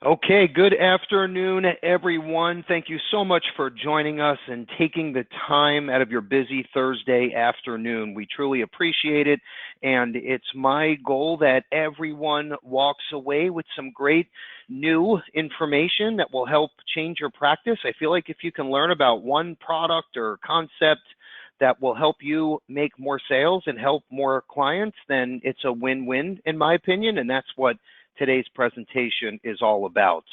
Okay, good afternoon, everyone. Thank you so much for joining us and taking the time out of your busy Thursday afternoon. We truly appreciate it, and it's my goal that everyone walks away with some great new information that will help change your practice. I feel like if you can learn about one product or concept that will help you make more sales and help more clients, then it's a win-win in my opinion, and that's what today's presentation is all about.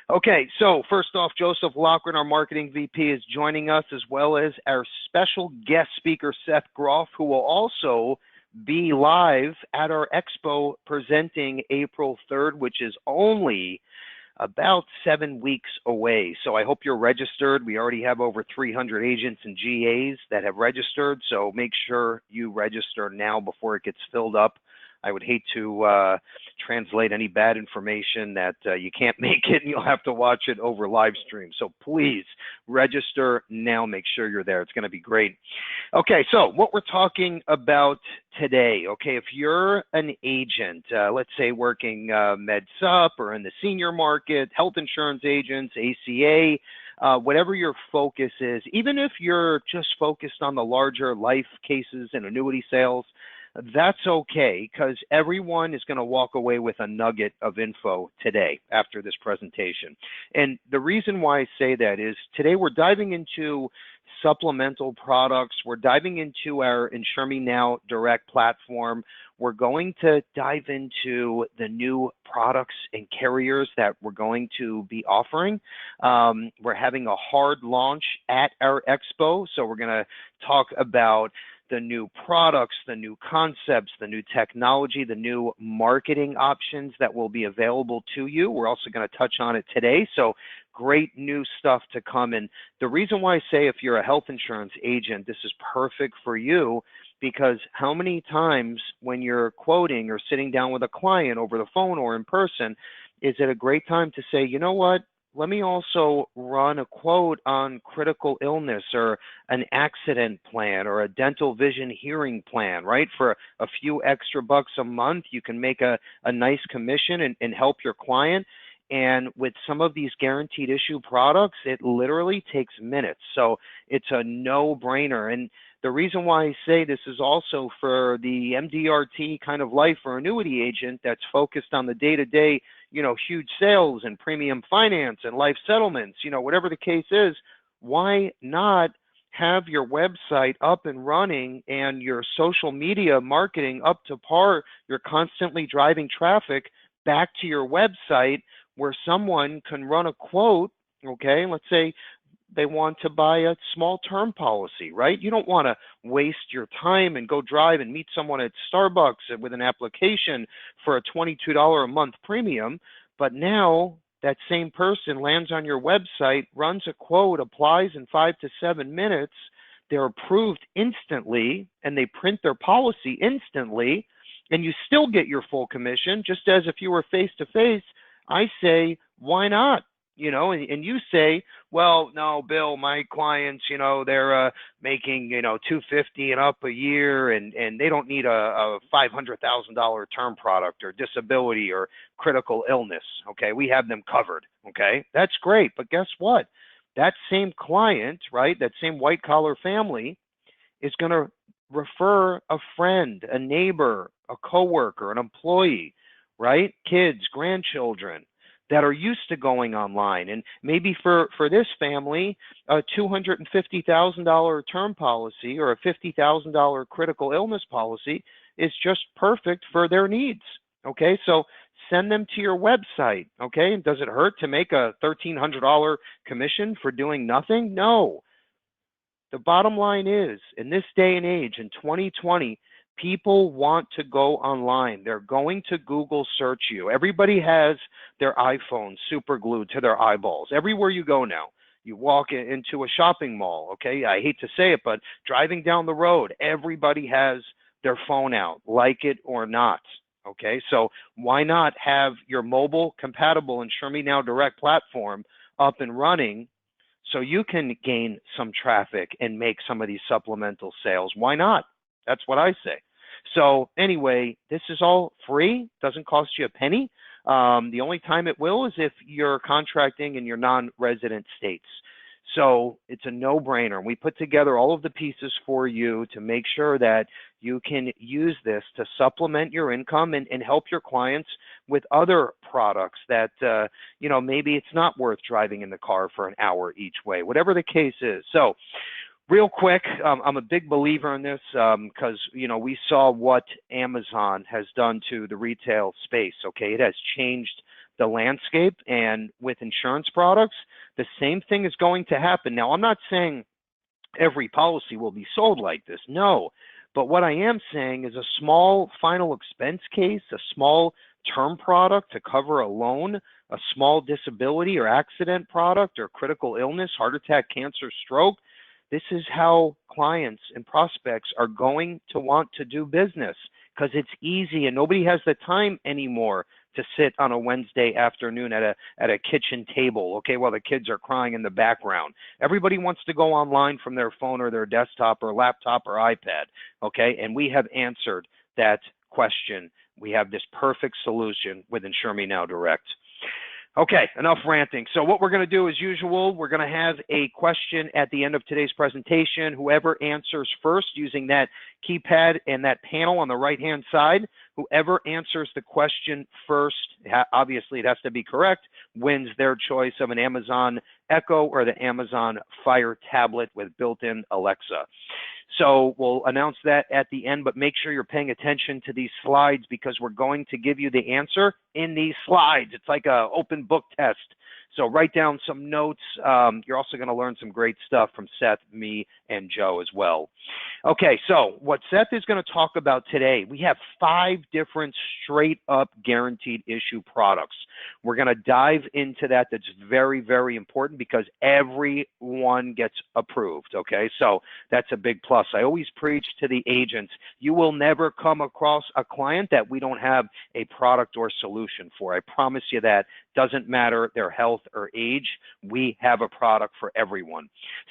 Okay, so first off, Joseph Loughran, our marketing VP, is joining us, as well as our special guest speaker, Seth Groff, who will also be live at our expo presenting April 3rd, which is only about 7 weeks away. So I hope you're registered. We already have over 300 agents and GAs that have registered, so make sure you register now before it gets filled up. I would hate to translate any bad information that you can't make it and you'll have to watch it over live stream. So please register now. Make sure you're there. It's going to be great. Okay, so what we're talking about today, okay, if you're an agent, let's say working med sup or in the senior market, health insurance agents, ACA, whatever your focus is, even if you're just focused on the larger life cases and annuity sales, that's okay, because everyone is going to walk away with a nugget of info today after this presentation. And the reason why I say that is today we're diving into supplemental products. We're diving into our Insure Me Now Direct platform. We're going to dive into the new products and carriers that we're going to be offering. We're having a hard launch at our expo, so we're going to talk about the new products, the new concepts, the new technology, the new marketing options that will be available to you. We're also going to touch on it today. So great new stuff to come. And the reason why I say if you're a health insurance agent, this is perfect for you, because how many times when you're quoting or sitting down with a client over the phone or in person, is it a great time to say, you know what? Let me also run a quote on critical illness or an accident plan or a dental vision hearing plan, right? For a few extra bucks a month, you can make a nice commission and help your client. And with some of these guaranteed issue products, it literally takes minutes. So it's a no-brainer. And the reason why I say this is also for the MDRT kind of life or annuity agent that's focused on the day-to-day, huge sales and premium finance and life settlements, whatever the case is, why not have your website up and running and your social media marketing up to par? You're constantly driving traffic back to your website where someone can run a quote, okay? Let's say they want to buy a small term policy, right? You don't want to waste your time and go drive and meet someone at Starbucks with an application for a $22 a month premium. But now that same person lands on your website, runs a quote, applies in 5 to 7 minutes, they're approved instantly, and they print their policy instantly, and you still get your full commission, just as if you were face-to-face. I say, why not? And you say, well, no, Bill, my clients, they're making, 250 and up a year, and they don't need a $500,000 term product or disability or critical illness. Okay, we have them covered. Okay, that's great, but guess what? That same client, right? That same white collar family is going to refer a friend, a neighbor, a coworker, an employee, right? Kids, grandchildren that are used to going online. And maybe for this family, a $250,000 term policy or a $50,000 critical illness policy is just perfect for their needs. Okay, so send them to your website. Okay, does it hurt to make a $1,300 commission for doing nothing? No. The bottom line is, in this day and age, in 2020, people want to go online. They're going to Google search you. Everybody has their iPhone super glued to their eyeballs. Everywhere you go now. You walk into a shopping mall, okay? I hate to say it, but driving down the road, everybody has their phone out, like it or not, okay? So why not have your mobile compatible Insure Me Now Direct platform up and running so you can gain some traffic and make some of these supplemental sales? Why not? That's what I say. So anyway, this is all free, doesn't cost you a penny. The only time it will is if you're contracting in your non-resident states. So it's a no-brainer. We put together all of the pieces for you to make sure that you can use this to supplement your income and help your clients with other products that, maybe it's not worth driving in the car for an hour each way, whatever the case is. So real quick, I'm a big believer in this because, we saw what Amazon has done to the retail space, okay? It has changed the landscape, and with insurance products, the same thing is going to happen. Now, I'm not saying every policy will be sold like this, no. But what I am saying is a small final expense case, a small term product to cover a loan, a small disability or accident product or critical illness, heart attack, cancer, stroke. This is how clients and prospects are going to want to do business because it's easy and nobody has the time anymore to sit on a Wednesday afternoon at a kitchen table, okay, while the kids are crying in the background. Everybody wants to go online from their phone or their desktop or laptop or iPad, okay, and we have answered that question. We have this perfect solution with Insure Me Now Direct. Okay, enough ranting. So what we're going to do as usual, we're going to have a question at the end of today's presentation. Whoever answers first using that keypad and that panel on the right-hand side, whoever answers the question first, obviously it has to be correct, wins their choice of an Amazon Echo or the Amazon Fire tablet with built-in Alexa. So we'll announce that at the end, but make sure you're paying attention to these slides because we're going to give you the answer in these slides. It's like an open book test. So write down some notes. You're also going to learn some great stuff from Seth, me, and Joe as well. Okay, so what Seth is going to talk about today, we have 5 different straight up guaranteed issue products. We're going to dive into that. That's very, very important because everyone gets approved, okay? So that's a big plus. I always preach to the agents, you will never come across a client that we don't have a product or solution for. I promise you that. Doesn't matter their health or age, we have a product for everyone.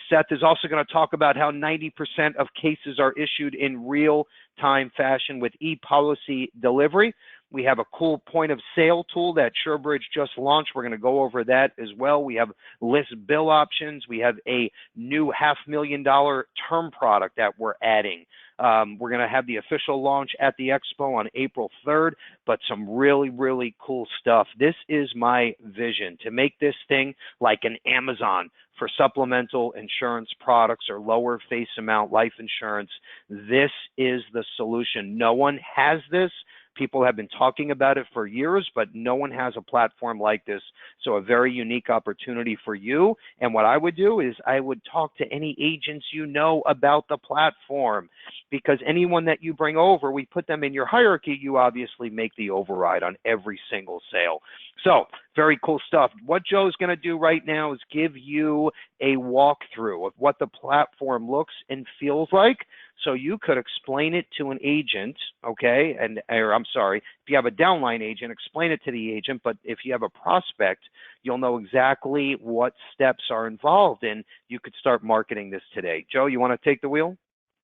Seth is also going to talk about how 90% of cases are issued in real-time fashion with e-policy delivery. We have a cool point of sale tool that SureBridge just launched. We're going to go over that as well. We have list bill options. We have a new $500,000 term product that we're adding. We're going to have the official launch at the Expo on April 3rd, but some really, really cool stuff. This is my vision, to make this thing like an Amazon for supplemental insurance products or lower face amount life insurance. This is the solution. No one has this. People have been talking about it for years, but no one has a platform like this. So a very unique opportunity for you. And what I would do is I would talk to any agents you know about the platform, because anyone that you bring over, we put them in your hierarchy. You obviously make the override on every single sale. So very cool stuff. What Joe's going to do right now is give you a walkthrough of what the platform looks and feels like, so you could explain it to an agent, okay? I'm sorry, if you have a downline agent, explain it to the agent, but if you have a prospect, you'll know exactly what steps are involved, and you could start marketing this today. Joe, you want to take the wheel?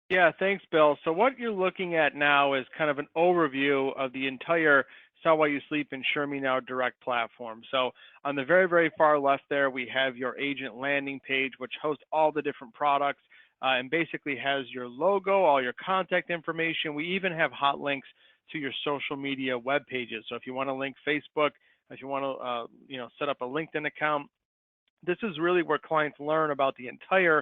Yeah, thanks, Bill. So what you're looking at now is kind of an overview of the entire Sell While You Sleep Insure Me Now Direct platform. So on the very, very far left there, we have your agent landing page, which hosts all the different products and basically has your logo, all your contact information. We even have hot links to your social media web pages. So if you want to link Facebook, if you want to set up a LinkedIn account, this is really where clients learn about the entire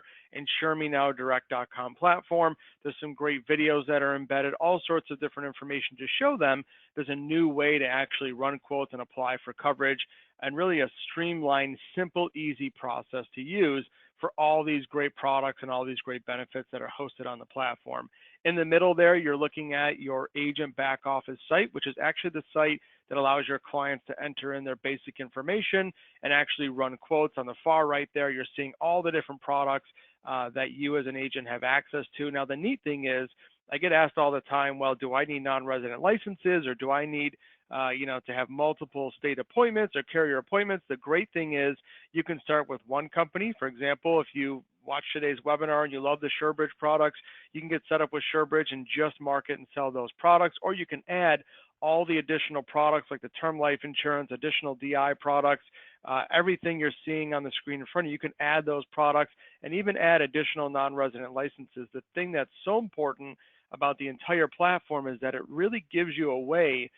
InsureMeNowDirect.com platform. There's some great videos that are embedded, all sorts of different information to show them there's a new way to actually run quotes and apply for coverage, and really a streamlined, simple, easy process to use for all these great products and all these great benefits that are hosted on the platform. In the middle there, you're looking at your agent back office site, which is actually the site that allows your clients to enter in their basic information and actually run quotes. On the far right there, you're seeing all the different products that you as an agent have access to. Now, the neat thing is, I get asked all the time, well, do I need non-resident licenses, or do I need to have multiple state appointments or carrier appointments? The great thing is you can start with one company. For example, if you watch today's webinar and you love the SureBridge products, you can get set up with SureBridge and just market and sell those products, or you can add all all the additional products like the term life insurance, additional DI products, everything you're seeing on the screen in front of you, you can add those products and even add additional non-resident licenses. The thing that's so important about the entire platform is that it really gives you a way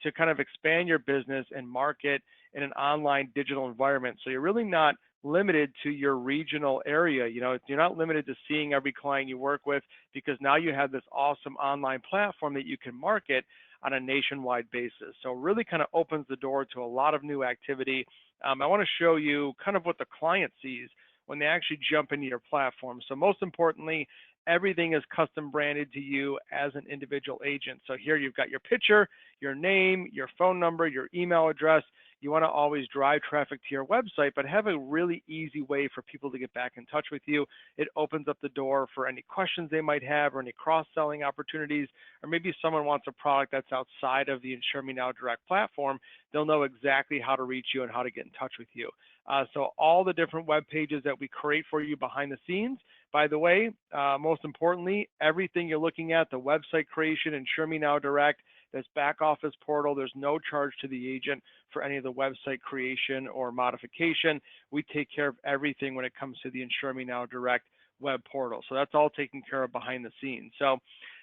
to kind of expand your business and market in an online digital environment. So you're really not limited to your regional area. You know, you're not limited to seeing every client you work with, because now you have this awesome online platform that you can market on a nationwide basis. So it really kind of opens the door to a lot of new activity. I want to show you kind of what the client sees when they actually jump into your platform. So most importantly, everything is custom branded to you as an individual agent. So here you've got your picture, your name, your phone number, your email address. You want to always drive traffic to your website, but have a really easy way for people to get back in touch with you. It opens up the door for any questions they might have or any cross-selling opportunities, or maybe someone wants a product that's outside of the InsureMeNow Direct platform. They'll know exactly how to reach you and how to get in touch with you. So all the different web pages that we create for you behind the scenes, by the way, most importantly, everything you're looking at, the website creation, InsureMeNow Direct, this back office portal, there's no charge to the agent for any of the website creation or modification. We take care of everything when it comes to the InsureMeNow Direct web portal. So that's all taken care of behind the scenes. So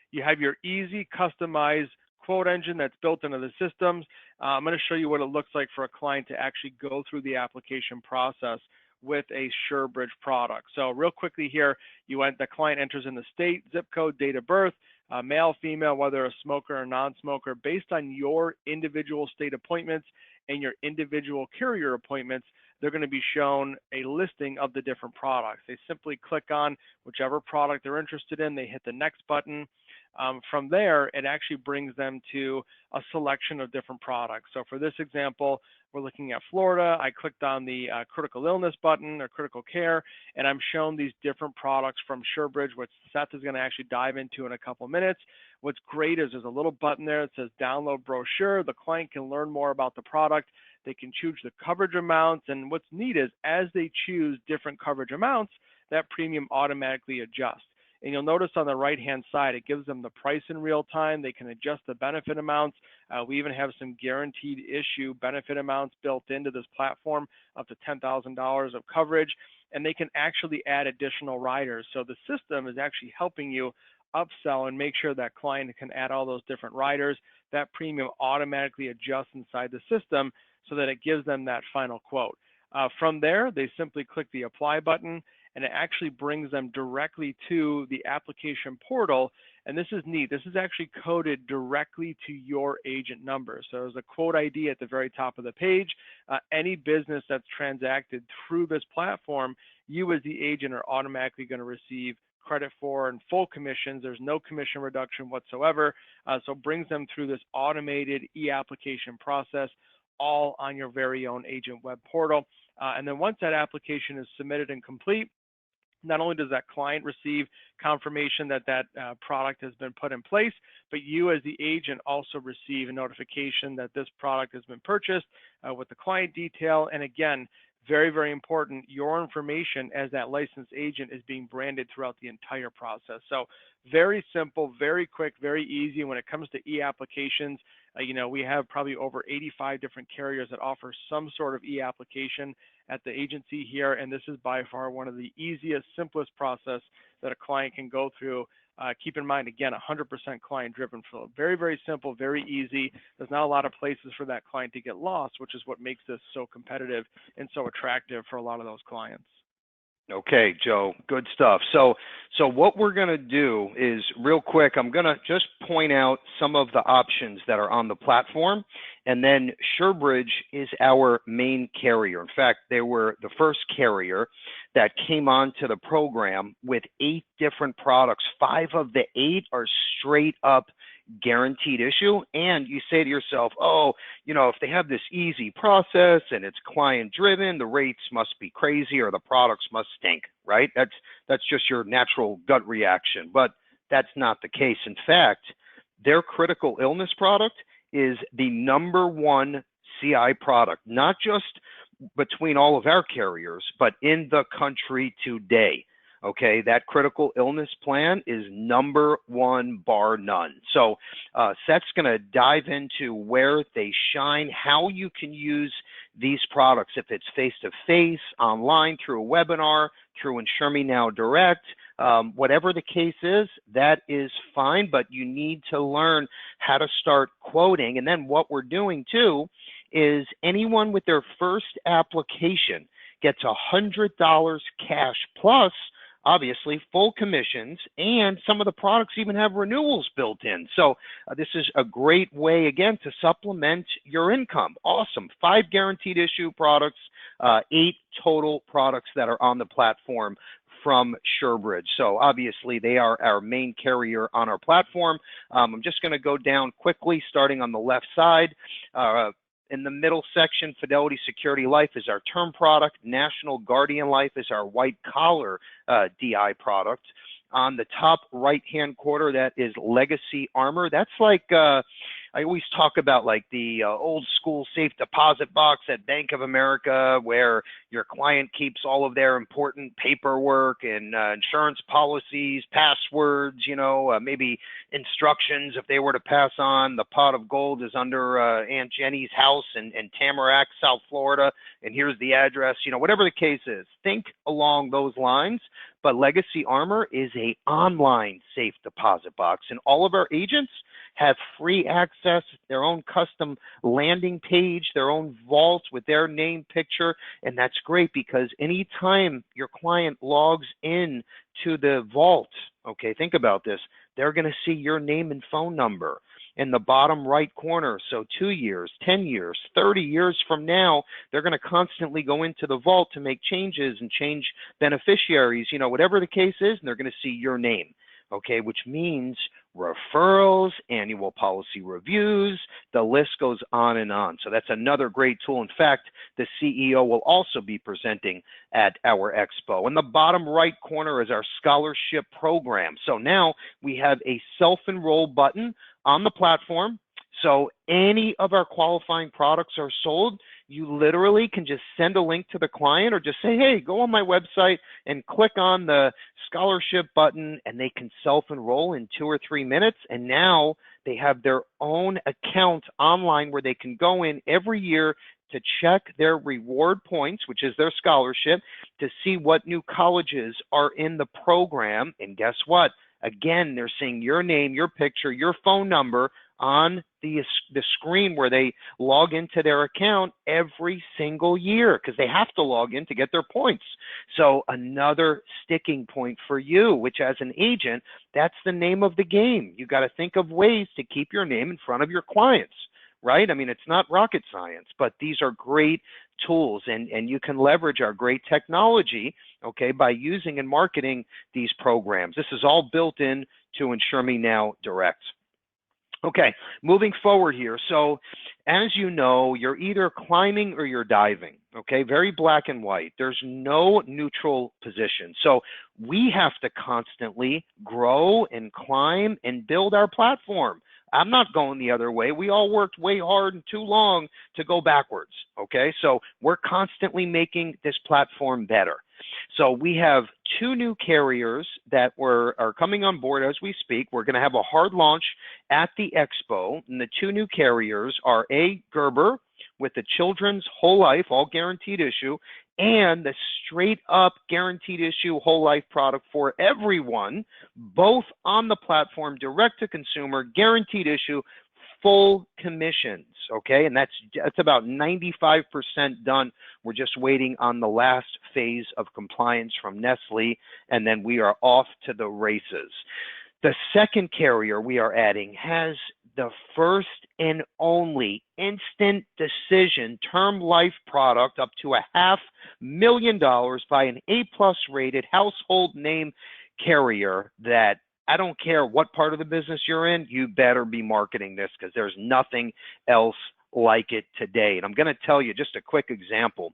you have your easy customized quote engine that's built into the systems. I'm going to show you what it looks like for a client to actually go through the application process with a SureBridge product. So real quickly here, the client enters in the state, zip code, date of birth, male, female, whether a smoker or non-smoker, based on your individual state appointments and your individual carrier appointments. They're going to be shown a listing of the different products. They simply click on whichever product they're interested in. They hit the next button. From there, it actually brings them to a selection of different products. So for this example, we're looking at Florida. I clicked on the critical illness button or critical care, and I'm shown these different products from SureBridge, which Seth is going to actually dive into in a couple minutes. What's great is there's a little button there that says download brochure. The client can learn more about the product. They can choose the coverage amounts, and what's neat is as they choose different coverage amounts, that premium automatically adjusts. And you'll notice on the right-hand side, it gives them the price in real time. They can adjust the benefit amounts. We even have some guaranteed issue benefit amounts built into this platform, up to $10,000 of coverage, and they can actually add additional riders. So the system is actually helping you upsell and make sure that client can add all those different riders. That premium automatically adjusts inside the system so that it gives them that final quote. From there, they simply click the apply button, and it actually brings them directly to the application portal. And this is neat. This is actually coded directly to your agent number. So there's a quote ID at the very top of the page. Any business that's transacted through this platform, you as the agent are automatically going to receive credit for and full commissions. There's no commission reduction whatsoever. So it brings them through this automated e-application process, all on your very own agent web portal. And then once that application is submitted and complete, not only does that client receive confirmation that that product has been put in place, but you as the agent also receive a notification that this product has been purchased with the client detail. And again, very, very important, your information as that licensed agent is being branded throughout the entire process. So very simple, very quick, very easy. When it comes to e-applications, we have probably over 85 different carriers that offer some sort of e-application at the agency here, and this is by far one of the easiest, simplest process that a client can go through. Keep in mind, again, 100% client-driven flow. Very, very simple, very easy. There's not a lot of places for that client to get lost, which is what makes this so competitive and so attractive for a lot of those clients. Okay, Joe, good stuff. So what we're going to do is real quick, I'm going to just point out some of the options that are on the platform, and then SureBridge is our main carrier. In fact, they were the first carrier that came onto the program with 8 different products. 5 of the 8 are straight up guaranteed issue, and you say to yourself, oh, if they have this easy process and it's client driven, the rates must be crazy or the products must stink, right? That's just your natural gut reaction, but that's not the case. In fact, their critical illness product is the #1 CI product, not just between all of our carriers, but in the country today. Okay, that critical illness plan is number one, bar none. So Seth's going to dive into where they shine, how you can use these products, if it's face-to-face, online, through a webinar, through InsureMeNow Direct, whatever the case is, that is fine, but you need to learn how to start quoting. And then what we're doing too is anyone with their first application gets $100 cash plus, obviously, full commissions, and some of the products even have renewals built in. So this is a great way, again, to supplement your income. Awesome. 5 guaranteed issue products, 8 total products that are on the platform from SureBridge. So obviously they are our main carrier on our platform. I'm just going to go down quickly, starting on the left side. In the middle section, Fidelity Security Life is our term product. National Guardian Life is our white collar DI product. On the top right-hand corner, that is Legacy Armor. That's like, I always talk about like the old school safe deposit box at Bank of America, where your client keeps all of their important paperwork and insurance policies, passwords, maybe instructions if they were to pass on. The pot of gold is under Aunt Jenny's house in Tamarack, South Florida, and here's the address, whatever the case is. Think along those lines. But Legacy Armor is a online safe deposit box, and all of our agents have free access, their own custom landing page, their own vault with their name, picture, and that's great because anytime your client logs in to the vault, okay, think about this, they're going to see your name and phone number in the bottom right corner. So 2 years, 10 years, 30 years from now, they're going to constantly go into the vault to make changes and change beneficiaries, whatever the case is, and they're going to see your name, okay, which means referrals, annual policy reviews, the list goes on and on. So that's another great tool. In fact, the CEO will also be presenting at our expo. In the bottom right corner is our scholarship program. So now we have a self-enroll button on the platform. So any of our qualifying products are sold, you literally can just send a link to the client or just say, hey, go on my website and click on the scholarship button, and they can self-enroll in 2 or 3 minutes. And now they have their own account online where they can go in every year to check their reward points, which is their scholarship, to see what new colleges are in the program. And guess what? Again, they're seeing your name, your picture, your phone number on the screen where they log into their account every single year, because they have to log in to get their points. So another sticking point for you, which as an agent, that's the name of the game. You got to think of ways to keep your name in front of your clients, right? I mean, it's not rocket science, but these are great tools, and you can leverage our great technology, okay, by using and marketing these programs. This is all built in to InsureMeNow Direct. Okay, moving forward here. So as you know, you're either climbing or you're diving, okay? Very black and white. There's no neutral position. So we have to constantly grow and climb and build our platform. I'm not going the other way. We all worked way hard and too long to go backwards, okay? So we're constantly making this platform better. So we have 2 new carriers that are coming on board as we speak. We're going to have a hard launch at the expo, and the 2 new carriers are Gerber with the Children's Whole Life, all guaranteed issue, and the straight up guaranteed issue whole life product for everyone, both on the platform, direct to consumer, guaranteed issue, full commissions, okay? And that's about 95% done. We're just waiting on the last phase of compliance from Nestle, and then we are off to the races. The second carrier we are adding has the first and only instant decision term life product up to $500,000 by an A+ rated household name carrier that I don't care what part of the business you're in, you better be marketing this because there's nothing else like it today. And I'm going to tell you just a quick example.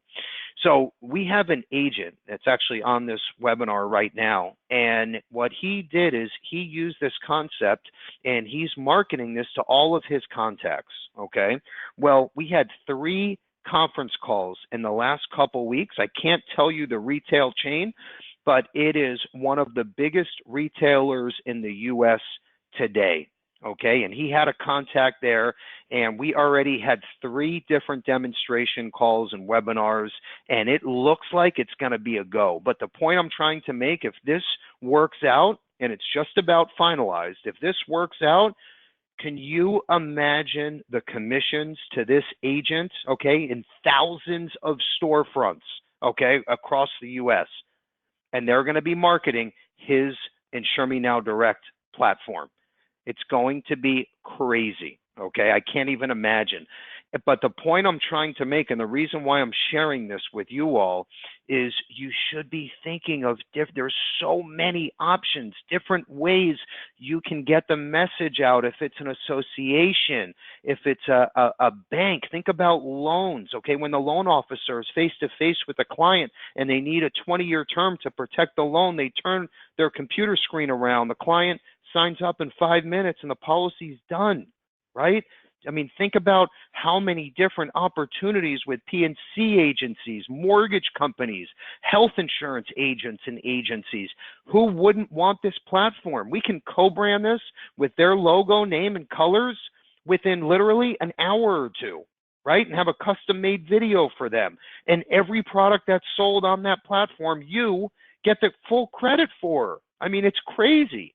So we have an agent that's actually on this webinar right now. And what he did is he used this concept and he's marketing this to all of his contacts. Okay. Well, we had 3 conference calls in the last couple weeks. I can't tell you the retail chain, but it is one of the biggest retailers in the U.S. today. Okay, and he had a contact there, and we already had 3 different demonstration calls and webinars, and it looks like it's going to be a go. But the point I'm trying to make, if this works out, and it's just about finalized, if this works out, can you imagine the commissions to this agent, okay, in thousands of storefronts, okay, across the U.S., and they're going to be marketing his InsureMeNow Direct platform. It's going to be crazy, okay? I can't even imagine. But the point I'm trying to make, and the reason why I'm sharing this with you all, is you should be thinking of, there's so many options, different ways you can get the message out. If it's an association, if it's a bank, think about loans, okay? When the loan officer is face-to-face with a client and they need a 20-year term to protect the loan, they turn their computer screen around. The client signs up in 5 minutes and the policy's done, right? I mean, think about how many different opportunities with P&C agencies, mortgage companies, health insurance agents and agencies. Who wouldn't want this platform? We can co-brand this with their logo, name, and colors within literally an hour or 2, right? And have a custom-made video for them. And every product that's sold on that platform, you get the full credit for. I mean, it's crazy.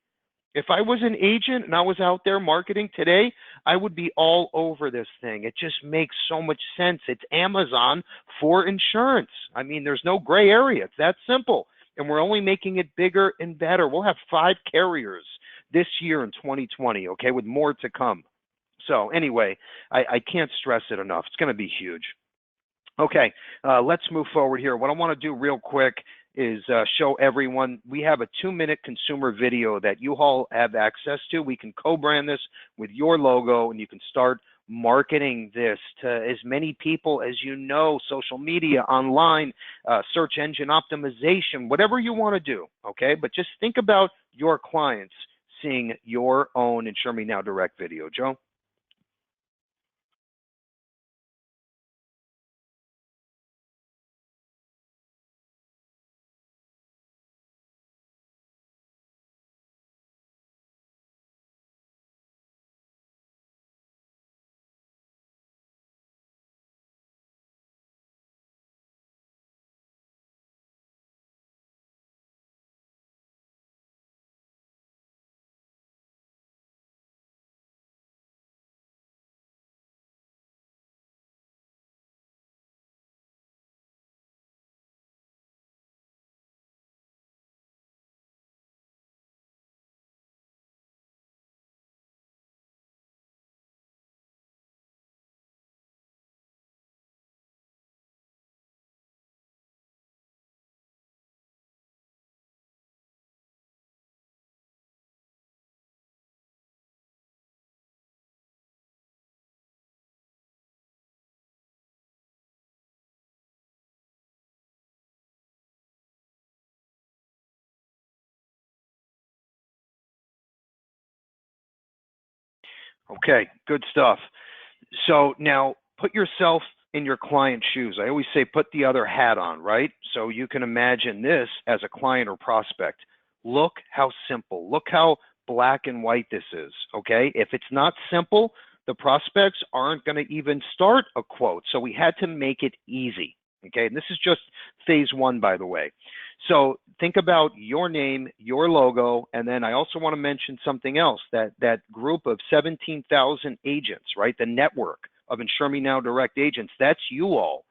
If I was an agent and I was out there marketing today, I would be all over this thing. It just makes so much sense. It's Amazon for insurance. I mean, there's no gray area. It's that simple. And we're only making it bigger and better. We'll have 5 carriers this year in 2020, okay, with more to come. So anyway, I can't stress it enough. It's going to be huge. Okay, let's move forward here. What I want to do real quick is show everyone, we have a 2-minute consumer video that you all have access to. We can co-brand this with your logo, and you can start marketing this to as many people as you know, social media, online, search engine optimization, whatever you want to do, okay? But just think about your clients seeing your own InsureMeNow Direct video. Joe? Okay, good stuff. So now put yourself in your client's shoes. I always say put the other hat on, right? So you can imagine this as a client or prospect. Look how simple, look how black and white this is, okay? If it's not simple, the prospects aren't going to even start a quote. So we had to make it easy, okay? And this is just phase 1, by the way. So think about your name, your logo, and then I also want to mention something else, that group of 17,000 agents, right? The network of InsureMeNow Direct agents, that's you all.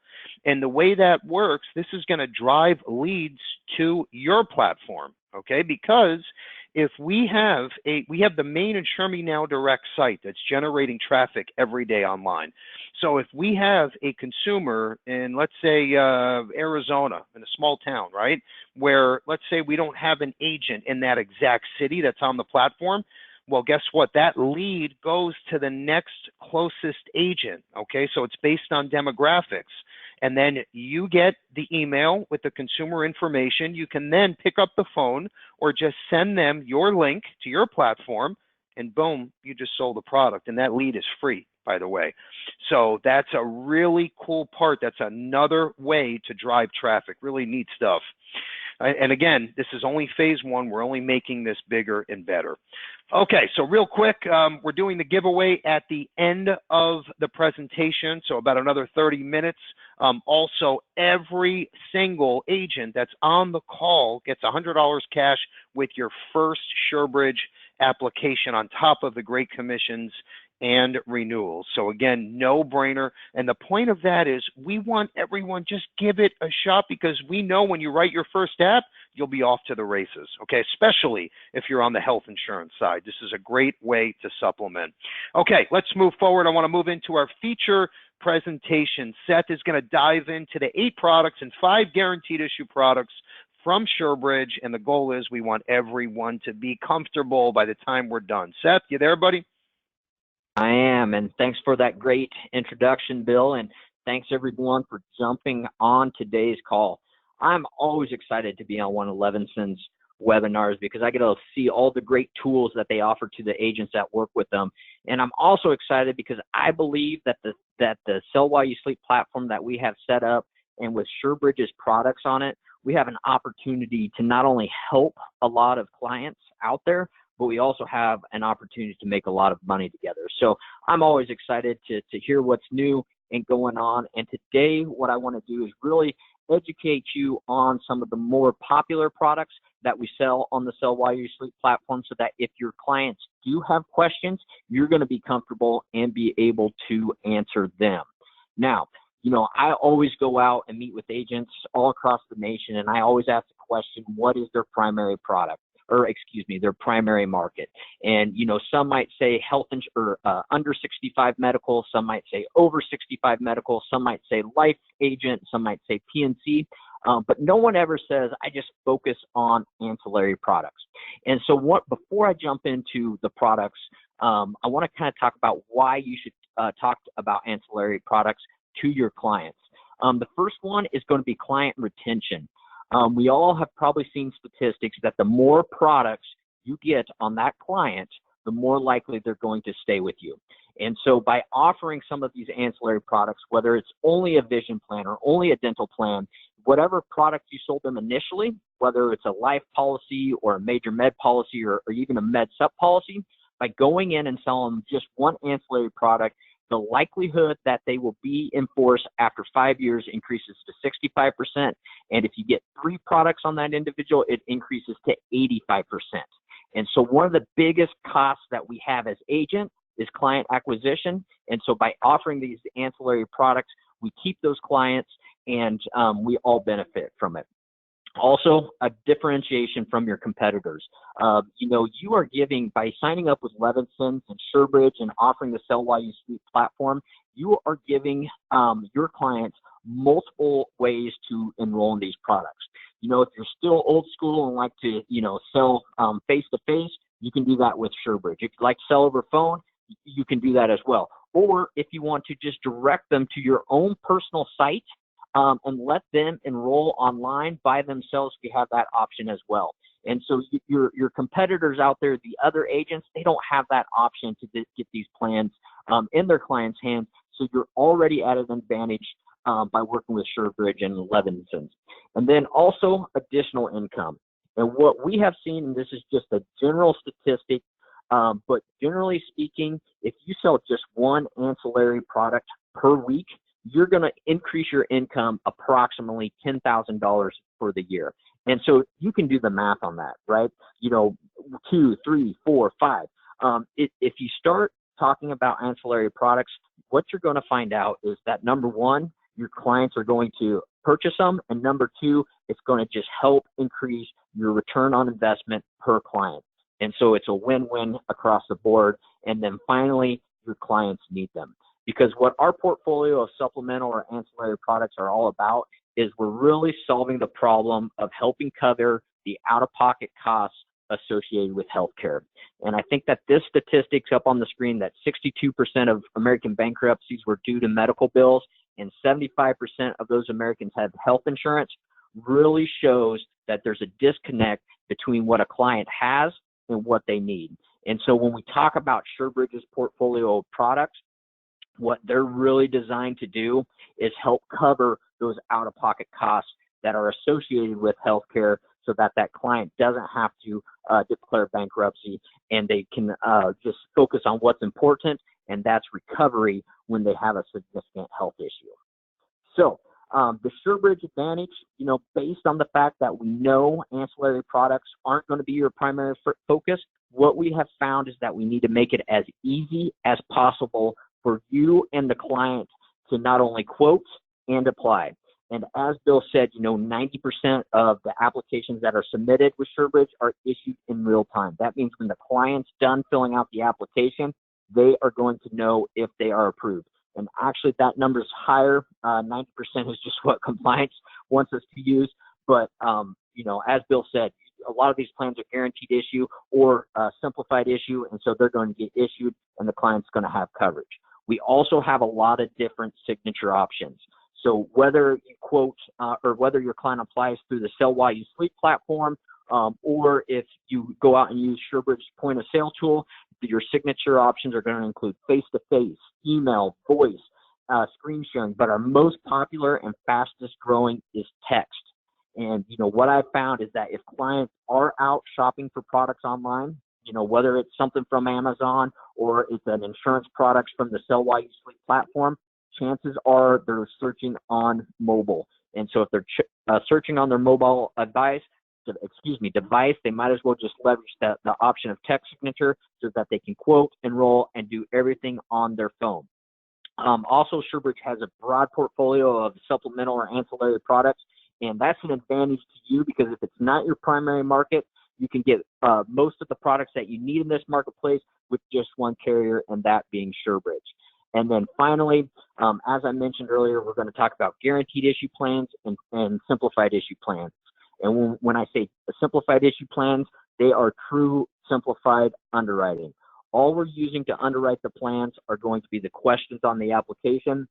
And the way that works, this is going to drive leads to your platform, okay? Because if we have the main InsureMeNow Direct site that's generating traffic every day online. So if we have a consumer in, let's say, Arizona, in a small town, right, where let's say we don't have an agent in that exact city that's on the platform, well, guess what? That lead goes to the next closest agent, okay? So it's based on demographics. And then you get the email with the consumer information. You can then pick up the phone or just send them your link to your platform, and boom, you just sold the product. And that lead is free, by the way. So that's a really cool part. That's another way to drive traffic. Really neat stuff. And again, this is only phase one. We're only making this bigger and better. Okay, so real quick, we're doing the giveaway at the end of the presentation, so about another 30 minutes. Also, every single agent that's on the call gets $100 cash with your first SureBridge application on top of the great commissions and renewals. So again, no brainer. And the point of that is we want everyone, just give it a shot, because we know when you write your first app, you'll be off to the races, okay? Especially if you're on the health insurance side. This is a great way to supplement. Okay, let's move forward. I want to move into our feature presentation. Seth is going to dive into the 8 products and 5 guaranteed issue products from SureBridge, and the goal is we want everyone to be comfortable by the time we're done. Seth, you there, buddy? I am, and thanks for that great introduction, Bill, and thanks everyone for jumping on today's call. I'm always excited to be on one of Levinson's webinars because I get to see all the great tools that they offer to the agents that work with them. And I'm also excited because I believe that the Sell While You Sleep platform that we have set up, and with SureBridge's products on it, we have an opportunity to not only help a lot of clients out there, but we also have an opportunity to make a lot of money together. So I'm always excited to hear what's new and going on. And today, what I want to do is really educate you on some of the more popular products that we sell on the Sell While You Sleep platform, so that if your clients do have questions, you're going to be comfortable and be able to answer them. Now, you know, I always go out and meet with agents all across the nation, and I always ask the question, what is their primary product? Or excuse me, their primary market. And, you know, some might say health insurance, under 65 medical, some might say over 65 medical, some might say life agent, some might say PNC, but no one ever says, I just focus on ancillary products. And so before I jump into the products, I want to kind of talk about why you should talk about ancillary products to your clients. The first one is going to be client retention. We all have probably seen statistics that the more products you get on that client, the more likely they're going to stay with you. And so by offering some of these ancillary products, whether it's only a vision plan or only a dental plan, whatever product you sold them initially, whether it's a life policy or a major med policy or even a med sup policy, by going in and selling them just one ancillary product, the likelihood that they will be in force after 5 years increases to 65%. And if you get 3 products on that individual, it increases to 85%. And so one of the biggest costs that we have as agents is client acquisition. And so by offering these ancillary products, we keep those clients, and we all benefit from it. Also, a differentiation from your competitors. You know, you are giving, by signing up with Levinson's and SureBridge and offering the Sell While You Sleep platform, you are giving your clients multiple ways to enroll in these products. You know, if you're still old school and like to, you know, sell face-to-face, you can do that with SureBridge. If you like to sell over phone, you can do that as well. Or if you want to just direct them to your own personal site, and let them enroll online by themselves, we have that option as well. And so your competitors out there, the other agents, they don't have that option to get these plans in their clients' hands. So you're already at an advantage by working with SureBridge and Levinson's. And then also additional income. And what we have seen, and this is just a general statistic, but generally speaking, if you sell just one ancillary product per week, you're going to increase your income approximately $10,000 for the year. And so you can do the math on that, right? You know, 2, 3, 4, 5. If you start talking about ancillary products, what you're going to find out is that, number one, your clients are going to purchase them. And number two, it's going to just help increase your return on investment per client. And so it's a win-win across the board. And then finally, your clients need them. Because what our portfolio of supplemental or ancillary products are all about is we're really solving the problem of helping cover the out-of-pocket costs associated with healthcare. And I think that this statistic's up on the screen, that 62% of American bankruptcies were due to medical bills and 75% of those Americans have health insurance, really shows that there's a disconnect between what a client has and what they need. And so when we talk about SureBridge's portfolio of products, what they're really designed to do is help cover those out-of-pocket costs that are associated with healthcare so that that client doesn't have to declare bankruptcy, and they can just focus on what's important, and that's recovery when they have a significant health issue. So the SureBridge advantage, based on the fact that we know ancillary products aren't going to be your primary focus, what we have found is that we need to make it as easy as possible for you and the client to not only quote and apply. And as Bill said, 90% of the applications that are submitted with SureBridge are issued in real time. That means when the client's done filling out the application, they are going to know if they are approved. And actually that number is higher. 90% is just what compliance wants us to use. But, as Bill said, a lot of these plans are guaranteed issue or simplified issue, and so they're going to get issued and the client's going to have coverage. We also have a lot of different signature options. So whether you quote or whether your client applies through the Sell While You Sleep platform, or if you go out and use SureBridge's point of sale tool, your signature options are going to include face-to-face, email, voice, screen sharing, but our most popular and fastest growing is text. And, what I've found is that if clients are out shopping for products online, whether it's something from Amazon or it's an insurance product from the Sell While You Sleep platform, chances are they're searching on mobile. And so if they're searching on their mobile device, they might as well just leverage the option of text signature so that they can quote, enroll, and do everything on their phone. Also, SureBridge has a broad portfolio of supplemental or ancillary products, and that's an advantage to you because if it's not your primary market, you can get most of the products that you need in this marketplace with just one carrier, and that being SureBridge. And then finally, as I mentioned earlier, we're going to talk about guaranteed issue plans and simplified issue plans. And when I say simplified issue plans, they are true simplified underwriting. All we're using to underwrite the plans are going to be the questions on the application.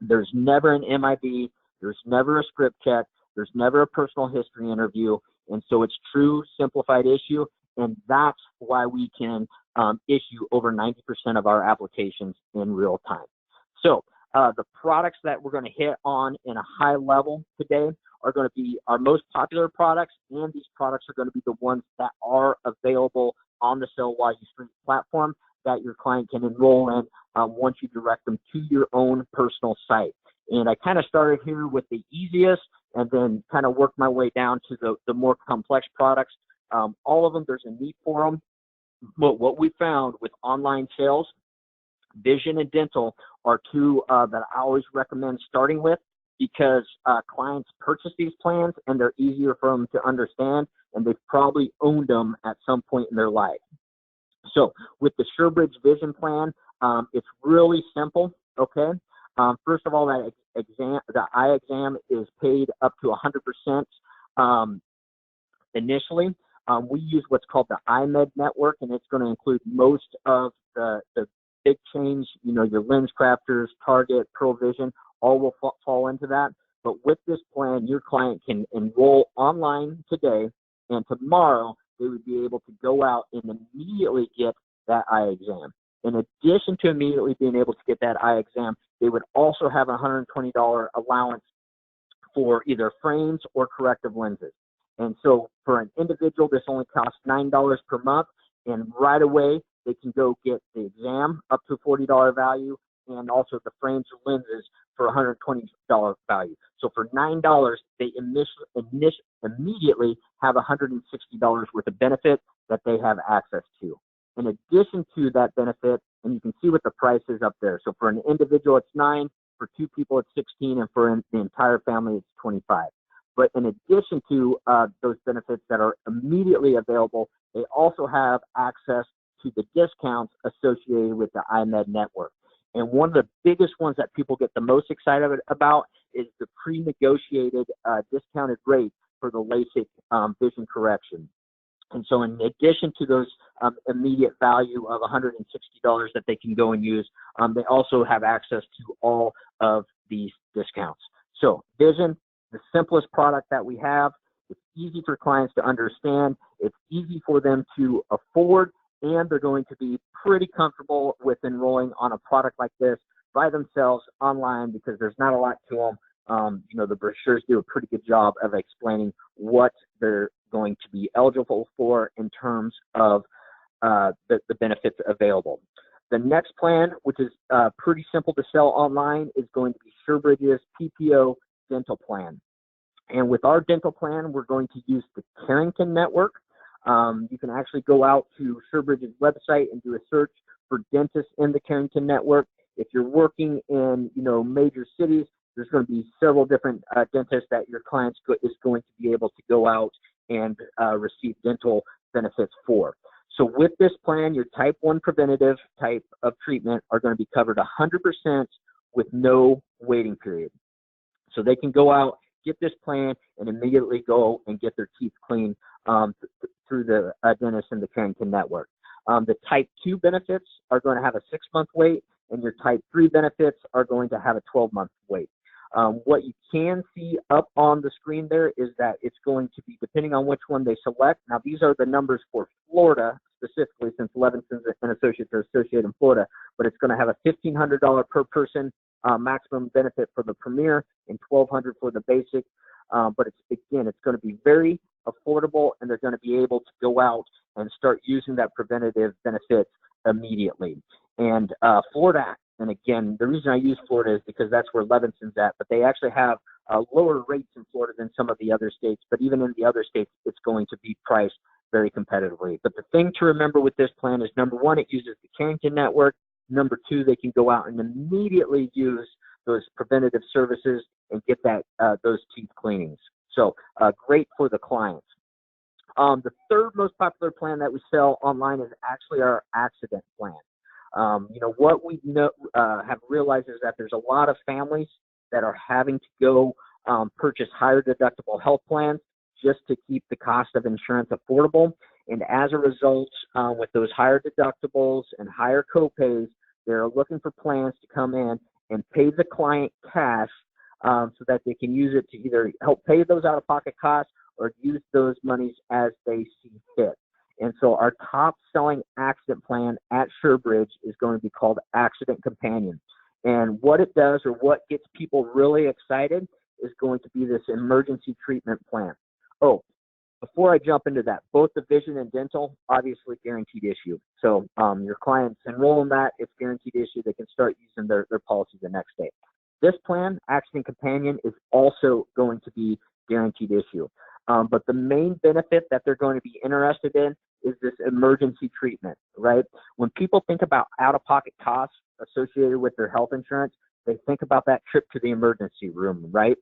There's never an MIB, there's never a script check, there's never a personal history interview, and so it's true simplified issue, and that's why we can issue over 90% of our applications in real time. So the products that we're going to hit on in a high level today are going to be our most popular products, and these products are going to be the ones that are available on the Sell While You Sleep platform that your client can enroll in once you direct them to your own personal site. And I kind of started here with the easiest and then kind of worked my way down to the more complex products. All of them, there's a need for them. But what we found with online sales, vision and dental are two that I always recommend starting with because clients purchase these plans and they're easier for them to understand, and they've probably owned them at some point in their life. So with the SureBridge Vision plan, it's really simple, okay? First of all, the eye exam is paid up to 100% initially. We use what's called the iMed network, and it's going to include most of the big chains, your LensCrafters, Target, Pearle Vision, all will fall into that. But with this plan, your client can enroll online today, and tomorrow they would be able to go out and immediately get that eye exam. In addition to immediately being able to get that eye exam, they would also have a $120 allowance for either frames or corrective lenses. And so for an individual, this only costs $9 per month, and right away they can go get the exam up to a $40 value and also the frames or lenses for $120 value. So for $9, they immediately have $160 worth of benefit that they have access to. In addition to that benefit, and you can see what the price is up there. So for an individual, it's $9, for two people, it's $16, and for the entire family, it's $25. But in addition to those benefits that are immediately available, they also have access to the discounts associated with the iMed network. And one of the biggest ones that people get the most excited about is the pre-negotiated discounted rate for the LASIK vision correction. And so in addition to those immediate value of $160 that they can go and use, they also have access to all of these discounts. So Vision, the simplest product that we have. It's easy for clients to understand. It's easy for them to afford, and they're going to be pretty comfortable with enrolling on a product like this by themselves online because there's not a lot to them. The brochures do a pretty good job of explaining what they're going to be eligible for in terms of the benefits available. The next plan, which is pretty simple to sell online, is going to be SureBridge's PPO dental plan. And with our dental plan, we're going to use the Carrington Network. You can actually go out to SureBridge's website and do a search for dentists in the Carrington Network. If you're working in, major cities, there's going to be several different dentists that your client is going to be able to go out and receive dental benefits for. So with this plan, your type 1 preventative type of treatment are going to be covered 100% with no waiting period. So they can go out, get this plan, and immediately go and get their teeth cleaned through the dentist in the Carrington Network. The type 2 benefits are going to have a 6-month wait, and your type 3 benefits are going to have a 12-month wait. What you can see up on the screen there is that it's going to be, depending on which one they select. Now, these are the numbers for Florida specifically, since Levinson's and Associates are associated in Florida, but it's going to have a $1,500 per person maximum benefit for the Premier and $1,200 for the Basic. But it's going to be very affordable, and they're going to be able to go out and start using that preventative benefit immediately. And Florida, and again, the reason I use Florida is because that's where Levinson's at, but they actually have lower rates in Florida than some of the other states. But even in the other states, it's going to be priced very competitively. But the thing to remember with this plan is, number one, it uses the Carrington Network. Number two, they can go out and immediately use those preventative services and get those teeth cleanings. So great for the clients. The third most popular plan that we sell online is actually our accident plan. What we have realized is that there's a lot of families that are having to go purchase higher deductible health plans just to keep the cost of insurance affordable. And as a result, with those higher deductibles and higher copays, they're looking for plans to come in and pay the client cash so that they can use it to either help pay those out-of-pocket costs or use those monies as they see fit. And so our top selling accident plan at SureBridge is going to be called Accident Companion. And what it does, or what gets people really excited, is going to be this emergency treatment plan. Oh, before I jump into that, both the vision and dental, obviously guaranteed issue. So your clients enroll in that, it's guaranteed issue. They can start using their policy the next day. This plan, Accident Companion, is also going to be guaranteed issue. But the main benefit that they're going to be interested in is this emergency treatment, right? When people think about out-of-pocket costs associated with their health insurance, they think about that trip to the emergency room, right?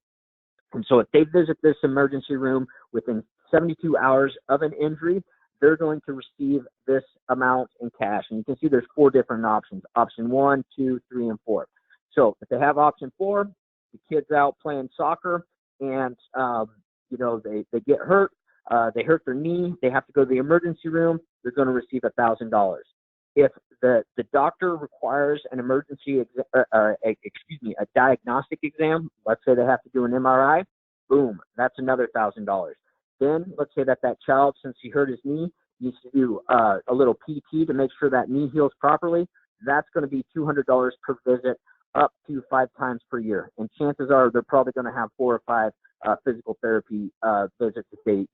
And so if they visit this emergency room within 72 hours of an injury, they're going to receive this amount in cash. And you can see there's 4 different options: option 1, 2, 3, and 4. So if they have option 4, the kid's out playing soccer and they get hurt, they hurt their knee, they have to go to the emergency room, they're going to receive $1,000. If the doctor requires an emergency, a diagnostic exam, let's say they have to do an MRI, boom, that's another $1,000. Then let's say that child, since he hurt his knee, needs to do a little PT to make sure that knee heals properly. That's going to be $200 per visit, up to 5 times per year. And chances are they're probably going to have 4 or 5 physical therapy visits if they,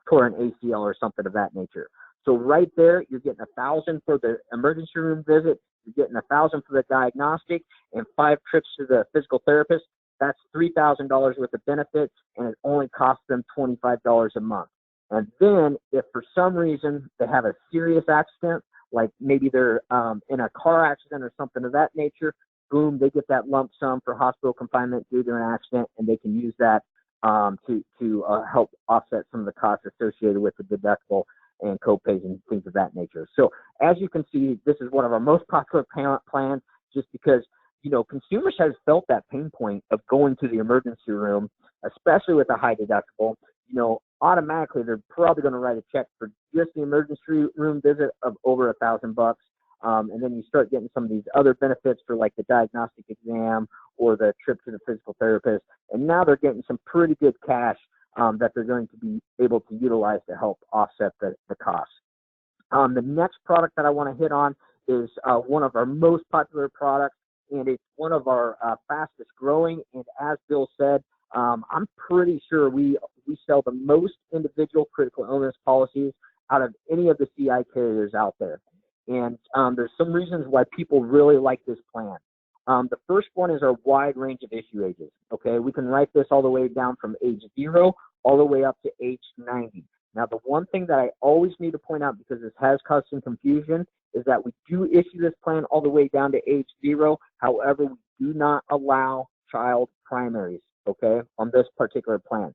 tore an ACL or something of that nature. So right there, you're getting $1,000 for the emergency room visit, you're getting $1,000 for the diagnostic, and 5 trips to the physical therapist. That's $3,000 worth of benefits, and it only costs them $25 a month. And then if for some reason they have a serious accident, like maybe they're in a car accident or something of that nature, boom, they get that lump sum for hospital confinement due to an accident, and they can use that to help offset some of the costs associated with the deductible and copays and things of that nature. So as you can see, this is one of our most popular plans, just because consumers have felt that pain point of going to the emergency room, especially with a high deductible. Automatically they're probably going to write a check for just the emergency room visit of over $1,000. And then you start getting some of these other benefits for like the diagnostic exam or the trip to the physical therapist. And now they're getting some pretty good cash that they're going to be able to utilize to help offset the costs. The next product that I want to hit on is one of our most popular products. and it's one of our fastest growing. And as Bill said, I'm pretty sure we sell the most individual critical illness policies out of any of the CI carriers out there. And there's some reasons why people really like this plan. The first one is our wide range of issue ages. Okay, we can write this all the way down from age 0 all the way up to age 90. Now, the one thing that I always need to point out, because this has caused some confusion, is that we do issue this plan all the way down to age 0. However, we do not allow child primaries, okay, on this particular plan.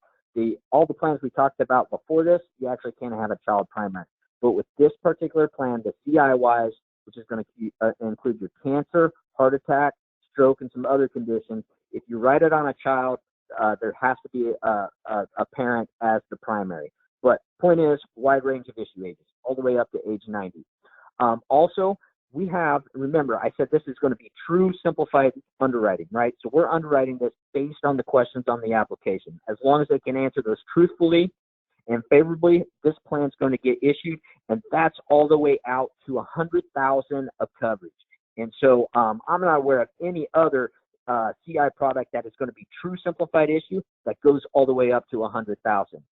All the plans we talked about before this, you actually can't have a child primary. But with this particular plan, the CI-wise, which is going to include your cancer, heart attack, stroke, and some other conditions, if you write it on a child, there has to be a parent as the primary. But point is, wide range of issue ages, all the way up to age 90. Also, we have, remember, I said this is going to be true simplified underwriting, right? So we're underwriting this based on the questions on the application. As long as they can answer those truthfully and favorably, this plan is going to get issued, and that's all the way out to 100,000 of coverage. And so I'm not aware of any other CI product that is going to be true simplified issue that goes all the way up to 100,000.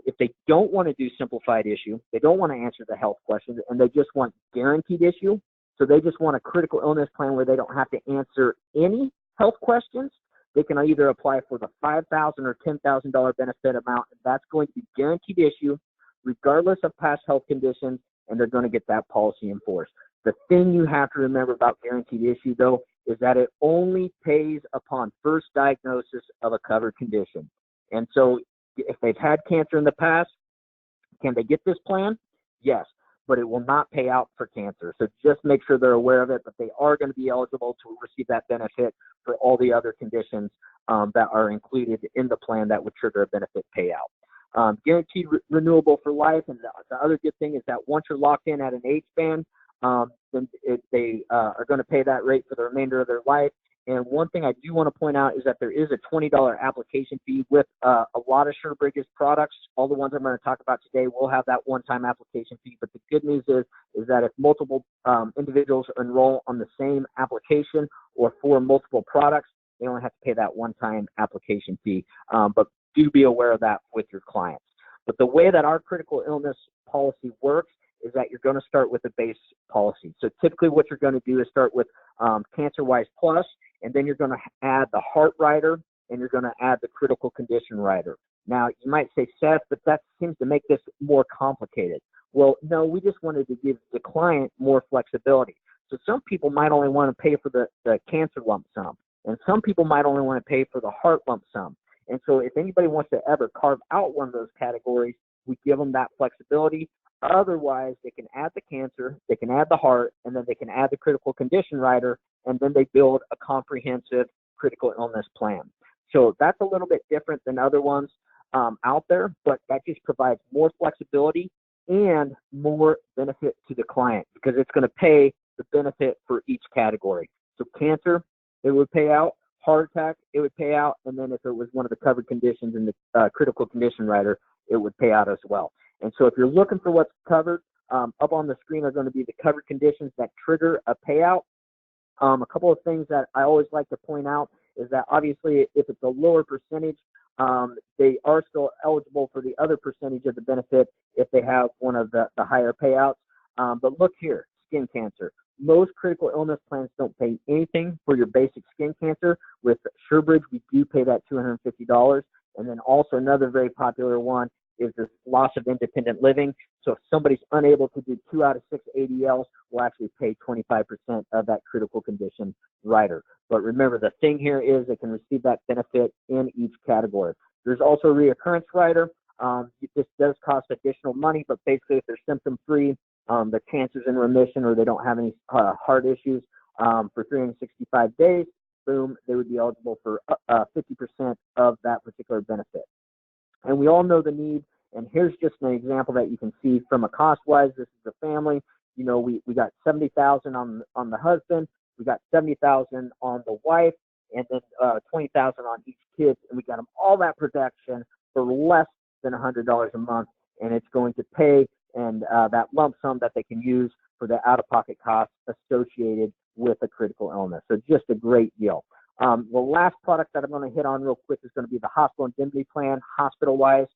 If they don't want to do simplified issue, they don't want to answer the health questions, and they just want guaranteed issue, so they just want a critical illness plan where they don't have to answer any health questions, they can either apply for the $5,000 or $10,000 benefit amount, and that's going to be guaranteed issue regardless of past health conditions, and they're going to get that policy enforced. The thing you have to remember about guaranteed issue, though, is that it only pays upon first diagnosis of a covered condition. And so if they've had cancer in the past, can they get this plan? Yes, but it will not pay out for cancer. So just make sure they're aware of it, but they are going to be eligible to receive that benefit for all the other conditions that are included in the plan that would trigger a benefit payout. Guaranteed renewable for life, and the other good thing is that once you're locked in at an age band, then they are going to pay that rate for the remainder of their life. And one thing I do want to point out is that there is a $20 application fee with a lot of SureBridge's products. All the ones I'm going to talk about today will have that one-time application fee. But the good news is that if multiple individuals enroll on the same application or for multiple products, they only have to pay that one-time application fee. But do be aware of that with your clients. But the way that our critical illness policy works is that you're going to start with a base policy. So typically what you're going to do is start with CancerWise Plus, and then you're going to add the heart rider, and you're going to add the critical condition rider. Now, you might say, Seth, but that seems to make this more complicated. Well, no, we just wanted to give the client more flexibility. So some people might only want to pay for the cancer lump sum, and some people might only want to pay for the heart lump sum. And so if anybody wants to ever carve out one of those categories, we give them that flexibility. Otherwise, they can add the cancer, they can add the heart, and then they can add the critical condition rider, and then they build a comprehensive critical illness plan. So that's a little bit different than other ones out there, but that just provides more flexibility and more benefit to the client because it's going to pay the benefit for each category. So cancer, it would pay out. Heart attack, it would pay out. And then if it was one of the covered conditions in the critical condition rider, it would pay out as well. And so if you're looking for what's covered, up on the screen are going to be the covered conditions that trigger a payout. A couple of things that I always like to point out is that obviously if it's a lower percentage, they are still eligible for the other percentage of the benefit if they have one of the higher payouts. But look here, skin cancer. Most critical illness plans don't pay anything for your basic skin cancer. With SureBridge, we do pay that $250. And then also another very popular one is this loss of independent living. So if somebody's unable to do 2 out of 6 ADLs, we'll actually pay 25% of that critical condition rider. But remember, the thing here is they can receive that benefit in each category. There's also a reoccurrence rider. This does cost additional money, but basically if they're symptom-free, the cancer's in remission, or they don't have any heart issues for 365 days, boom, they would be eligible for 50% of that particular benefit. And we all know the need, and here's just an example that you can see from a cost-wise. This is a family. You know, we got $70,000 on the husband, we got $70,000 on the wife, and then $20,000 on each kid, and we got them all that protection for less than $100 a month, and it's going to pay and that lump sum that they can use for the out-of-pocket costs associated with a critical illness. So just a great deal. The last product that I'm going to hit on real quick is going to be the hospital indemnity plan, hospital-wise.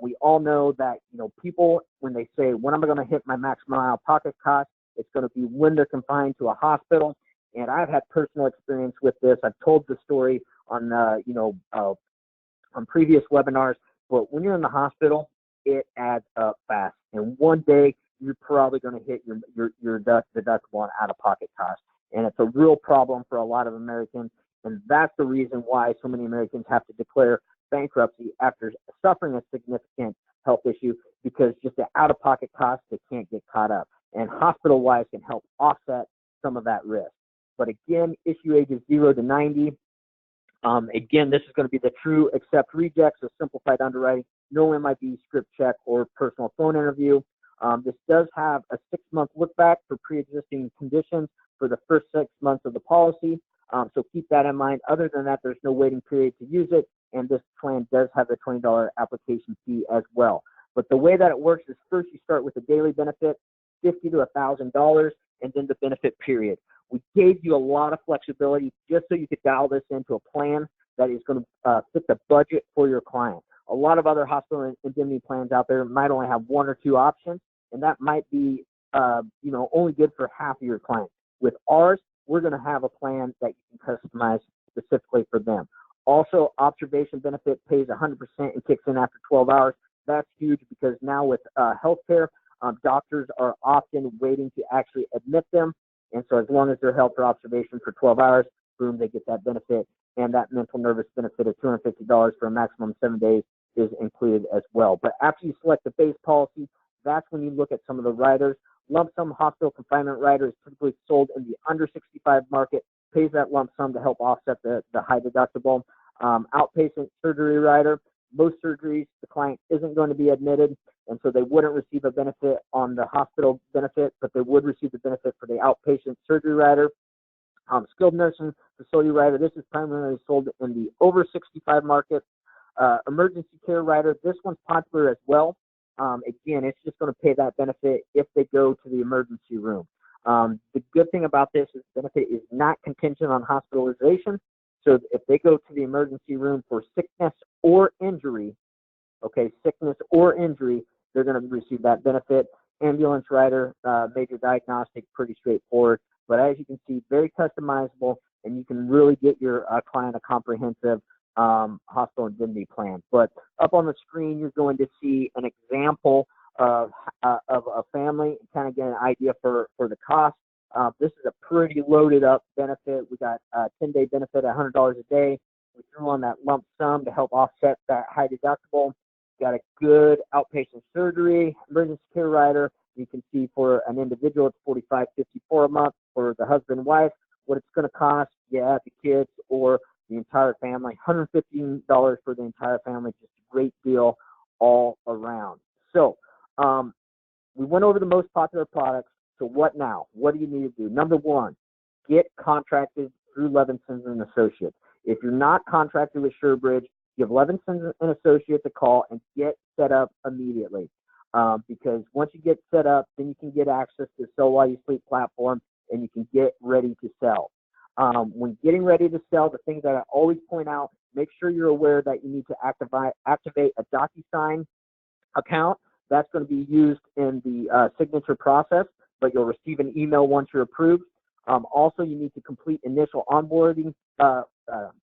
We all know that, people, when they say, when am I going to hit my maximum out-of-pocket cost, it's going to be when they're confined to a hospital. And I've had personal experience with this. I've told the story on, on previous webinars, but when you're in the hospital, it adds up fast. And one day, you're probably going to hit your deductible and out-of-pocket cost. And it's a real problem for a lot of Americans. And that's the reason why so many Americans have to declare bankruptcy after suffering a significant health issue, because just the out-of-pocket costs, they can't get caught up. And hospital-wise can help offset some of that risk. But again, issue age is 0 to 90. Again, this is going to be the true accept reject, so simplified underwriting, no MIB, script check, or personal phone interview. This does have a 6-month look back for pre-existing conditions for the first 6 months of the policy. So keep that in mind. Other than that, there's no waiting period to use it. And this plan does have a $20 application fee as well. But the way that it works is first you start with a daily benefit, $50 to $1,000, and then the benefit period. We gave you a lot of flexibility just so you could dial this into a plan that is going to fit the budget for your client. A lot of other hospital indemnity plans out there might only have 1 or 2 options, and that might be only good for half of your clients. With ours, we're going to have a plan that you can customize specifically for them. Also, observation benefit pays 100% and kicks in after 12 hours. That's huge because now with healthcare, doctors are often waiting to actually admit them. And so as long as they're held for observation for 12 hours, boom, they get that benefit. And that mental nervous benefit of $250 for a maximum of 7 days is included as well. But after you select the base policy, that's when you look at some of the riders. Lump sum hospital confinement rider is typically sold in the under 65 market, pays that lump sum to help offset the high deductible. Outpatient surgery rider, most surgeries, the client isn't going to be admitted, and so they wouldn't receive a benefit on the hospital benefit, but they would receive the benefit for the outpatient surgery rider. Skilled nursing facility rider, this is primarily sold in the over 65 market. Emergency care rider, this one's popular as well. Again, it's just going to pay that benefit if they go to the emergency room. The good thing about this is the benefit is not contingent on hospitalization. So if they go to the emergency room for sickness or injury, they're going to receive that benefit. Ambulance rider, major diagnostic, pretty straightforward. But as you can see, very customizable, and you can really get your client a comprehensive hospital indemnity plan. But up on the screen, you're going to see an example of a family, kind of get an idea for the cost. This is a pretty loaded up benefit. We got a 10-day benefit at $100 a day. We threw on that lump sum to help offset that high deductible. Got a good outpatient surgery, emergency care rider. You can see for an individual, it's $45.54 a month. For the husband and wife, what it's going to cost, the kids or the entire family, $115 for the entire family. Just a great deal all around. So we went over the most popular products. So what now? What do you need to do? Number one, get contracted through Levinson and Associates. If you're not contracted with SureBridge, give Levinson and Associates a call and get set up immediately. Because once you get set up, then you can get access to the Sell While You Sleep platform and you can get ready to sell. When getting ready to sell, the things that I always point out, make sure you're aware that you need to activate a DocuSign account. That's going to be used in the signature process, but you'll receive an email once you're approved. Also, you need to complete initial onboarding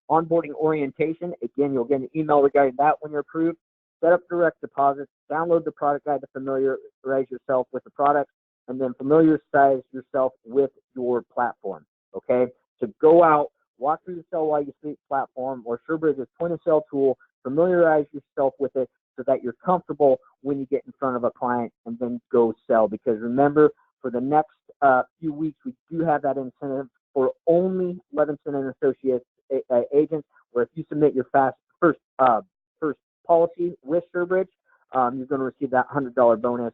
orientation. Again, you'll get an email regarding that when you're approved. Set up direct deposits, download the product guide to familiarize yourself with the product, and then familiarize yourself with your platform. Okay, so go out, walk through the Sell While You Sleep platform or SureBridge's point-of-sale tool, familiarize yourself with it so that you're comfortable when you get in front of a client and then go sell. Because remember, for the next few weeks, we do have that incentive for only Levinson and Associates agents, where if you submit your first policy with SureBridge, you're going to receive that $100 bonus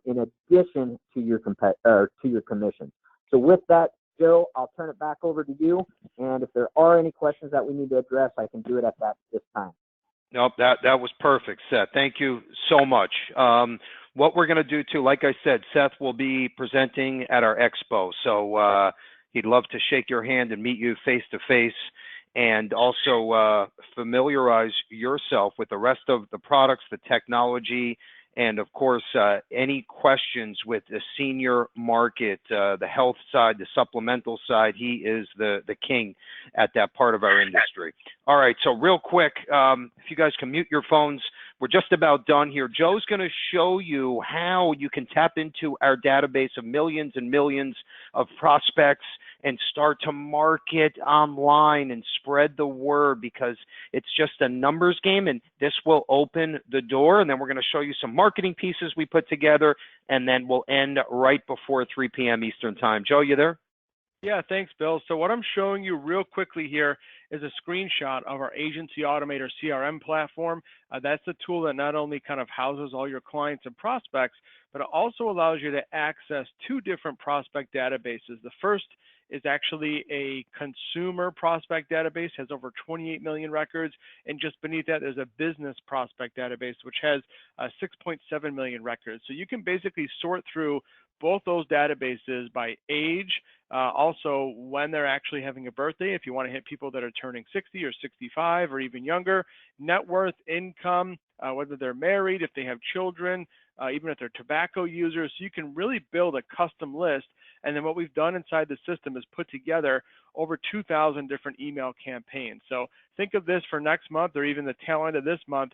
in addition to your commission. So with that, Joe, I'll turn it back over to you. And if there are any questions that we need to address, I can do it at this time. Nope, that was perfect, Seth. Thank you so much. What we're going to do too, like I said, Seth will be presenting at our expo. So He'd love to shake your hand and meet you face to face, and also familiarize yourself with the rest of the products, the technology, and of course, any questions with the senior market, the health side, the supplemental side. He is the king at that part of our industry. All right, so real quick, if you guys can mute your phones, we're just about done here. Joe's going to show you how you can tap into our database of millions and millions of prospects and start to market online and spread the word, because it's just a numbers game, and this will open the door. And then we're going to show you some marketing pieces we put together, and then we'll end right before 3 p.m. Eastern time. Joe, you there? Yeah, thanks, Bill. So what I'm showing you real quickly here is a screenshot of our Agency Automator CRM platform. That's the tool that not only kind of houses all your clients and prospects, but it also allows you to access 2 different prospect databases. The first is actually a consumer prospect database, has over 28 million records, and just beneath that there's a business prospect database, which has 6.7 million records. So you can basically sort through both those databases by age, also when they're actually having a birthday, if you want to hit people that are turning 60 or 65 or even younger, net worth, income, whether they're married, if they have children, even if they're tobacco users. So you can really build a custom list. And then what we've done inside the system is put together over 2,000 different email campaigns. So think of this for next month or even the tail end of this month,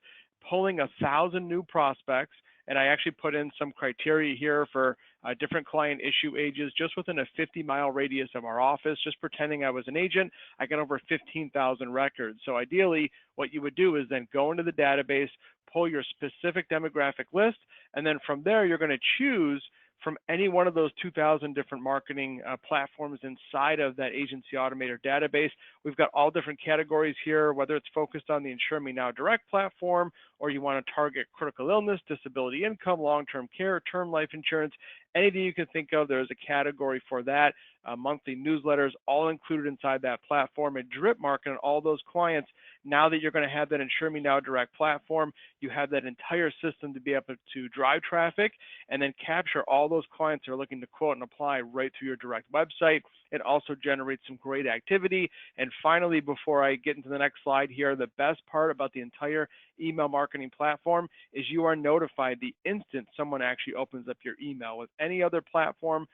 pulling 1,000 new prospects. And I actually put in some criteria here for different client issue ages, just within a 50-mile radius of our office. Just pretending I was an agent, I got over 15,000 records. So ideally, what you would do is then go into the database, pull your specific demographic list, and then from there, you're going to choose from any one of those 2,000 different marketing platforms inside of that Agency Automator database. We've got all different categories here, whether it's focused on the Insure Me Now Direct platform, or you want to target critical illness, disability income, long-term care, term life insurance, anything you can think of, there's a category for that. Monthly newsletters, all included inside that platform, and drip marketing all those clients. Now that you're going to have that Insure Me Now Direct platform, you have that entire system to be able to drive traffic and then capture all those clients that are looking to quote and apply right through your direct website. It also generates some great activity. And finally, before I get into the next slide here, the best part about the entire email marketing platform is you are notified the instant someone actually opens up your email. With any other platform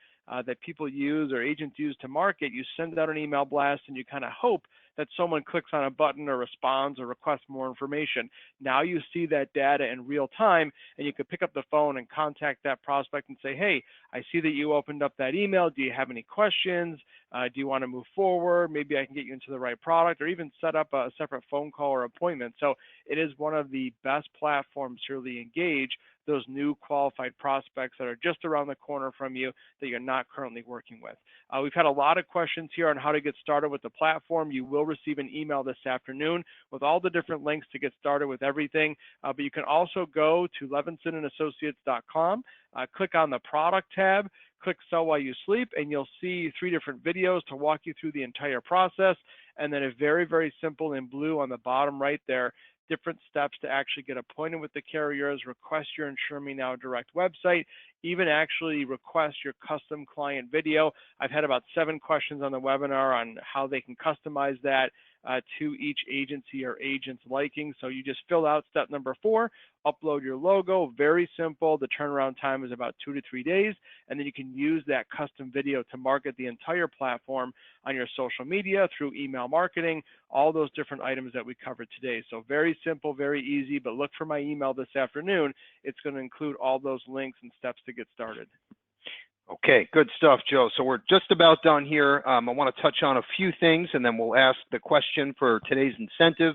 that people use or agents use to market, you send out an email blast and you kind of hope that someone clicks on a button or responds or requests more information. Now you see that data in real time, and you can pick up the phone and contact that prospect and say, hey, I see that you opened up that email. Do you have any questions? Do you want to move forward? Maybe I can get you into the right product, or even set up a separate phone call or appointment. So it is one of the best platforms to really engage those new qualified prospects that are just around the corner from you that you're not currently working with. We've had a lot of questions here on how to get started with the platform. You will receive an email this afternoon with all the different links to get started with everything. But you can also go to levinsonassociates.com, click on the product tab, click Sell While You Sleep, and you'll see 3 different videos to walk you through the entire process. And then a very, very simple in blue on the bottom right there, different steps to actually get appointed with the carriers, request your Insure Me Now Direct website, even actually request your custom client video. I've had about 7 questions on the webinar on how they can customize that to each agency or agent's liking. So you just fill out step number 4, upload your logo, very simple. The turnaround time is about 2 to 3 days. And then you can use that custom video to market the entire platform on your social media, through email marketing, all those different items that we covered today. So very simple, very easy, but look for my email this afternoon. It's going to include all those links and steps to get started. Okay, good stuff, Joe. So we're just about done here. I want to touch on a few things, and then we'll ask the question for today's incentive.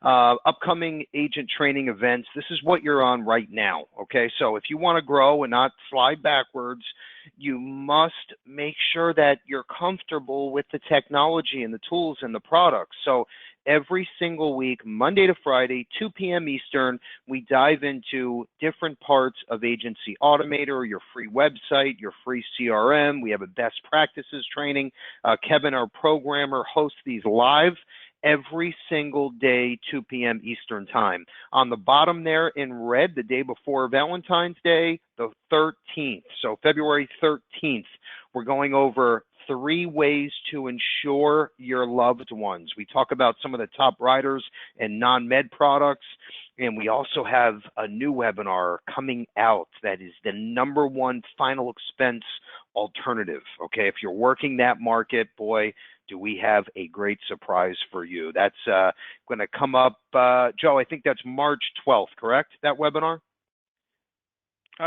Upcoming agent training events. This is what you're on right now, okay? So if you want to grow and not slide backwards, you must make sure that you're comfortable with the technology and the tools and the products. So every single week, Monday to Friday, 2 p.m. Eastern, we dive into different parts of Agency Automator, your free website, your free CRM. We have a best practices training. Kevin, our programmer, hosts these live every single day, 2 p.m. Eastern time. On the bottom there in red, the day before Valentine's Day, the 13th, so February 13th, we're going over 3 ways to insure your loved ones. We talk about some of the top riders and non-med products. And we also have a new webinar coming out that is the #1 final expense alternative. Okay, if you're working that market, boy, do we have a great surprise for you. That's going to come up, Joe, I think that's March 12th, correct, that webinar?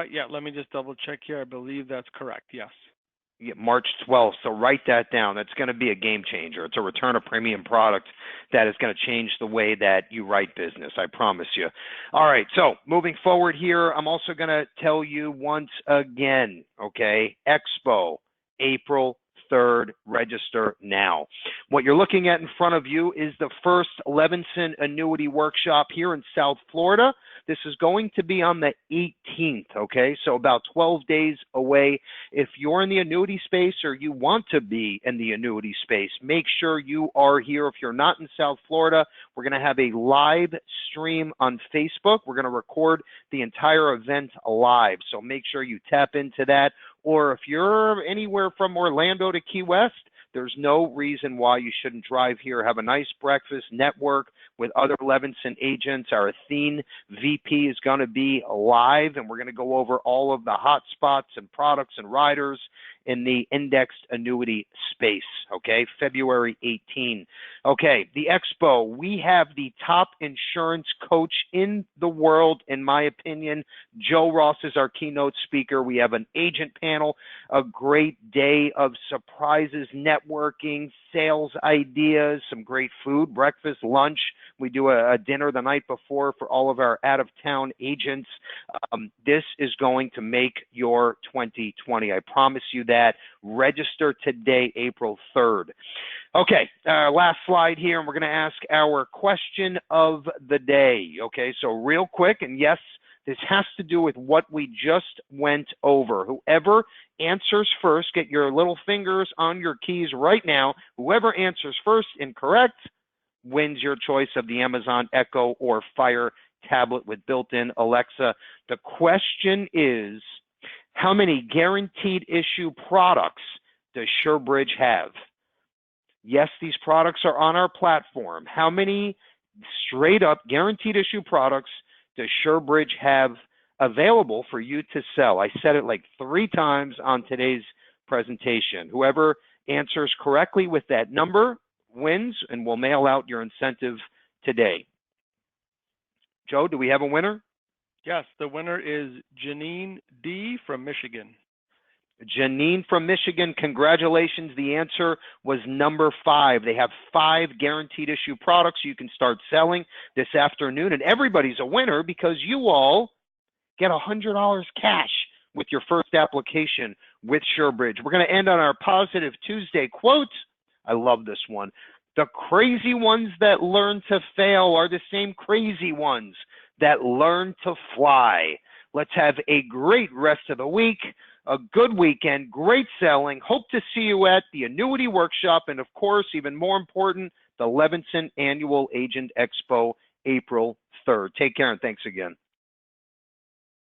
Yeah, let me just double check here. I believe that's correct, yes. Yeah, March 12th, so write that down. That's going to be a game changer. It's a return of premium product that is going to change the way that you write business, I promise you. All right, so moving forward here, I'm also going to tell you once again, okay, Expo, April 3rd, register now. What you're looking at in front of you is the first Levinson Annuity Workshop here in South Florida. This is going to be on the 18th, okay? So about 12 days away. If you're in the annuity space or you want to be in the annuity space, make sure you are here. If you're not in South Florida, we're going to have a live stream on Facebook. We're going to record the entire event live, so make sure you tap into that. Or if you're anywhere from Orlando to Key West, there's no reason why you shouldn't drive here, have a nice breakfast, network with other Levinson agents. Our Athene VP is going to be live, and we're going to go over all of the hot spots and products and riders in the indexed annuity space, okay, February 18. Okay, the Expo, we have the top insurance coach in the world, in my opinion. Joe Ross is our keynote speaker. We have an agent panel, a great day of surprises, networking, sales ideas, some great food, breakfast, lunch. We do a dinner the night before for all of our out-of-town agents. This is going to make your 2020. I promise you that. Register today, April 3rd. Okay, last slide here, and we're going to ask our question of the day. Okay, so real quick, and yes, this has to do with what we just went over. Whoever answers first, get your little fingers on your keys right now. Whoever answers first incorrect wins your choice of the Amazon Echo or Fire tablet with built-in Alexa. The question is, how many guaranteed issue products does SureBridge have? Yes, these products are on our platform. How many straight up guaranteed issue products does SureBridge have available for you to sell? I said it like 3 times on today's presentation. Whoever answers correctly with that number wins, and we'll mail out your incentive today. Joe, do we have a winner? Yes, the winner is Janine D. from Michigan. Janine from Michigan, congratulations. The answer was number 5. They have 5 guaranteed issue products you can start selling this afternoon, and everybody's a winner because you all get $100 cash with your first application with SureBridge. We're going to end on our Positive Tuesday quote. I love this one. The crazy ones that learn to fail are the same crazy ones that learn to fly. Let's have a great rest of the week, a good weekend, great selling. Hope to see you at the Annuity Workshop, and of course, even more important, the Levinson Annual Agent Expo, April 3rd. Take care, and thanks again.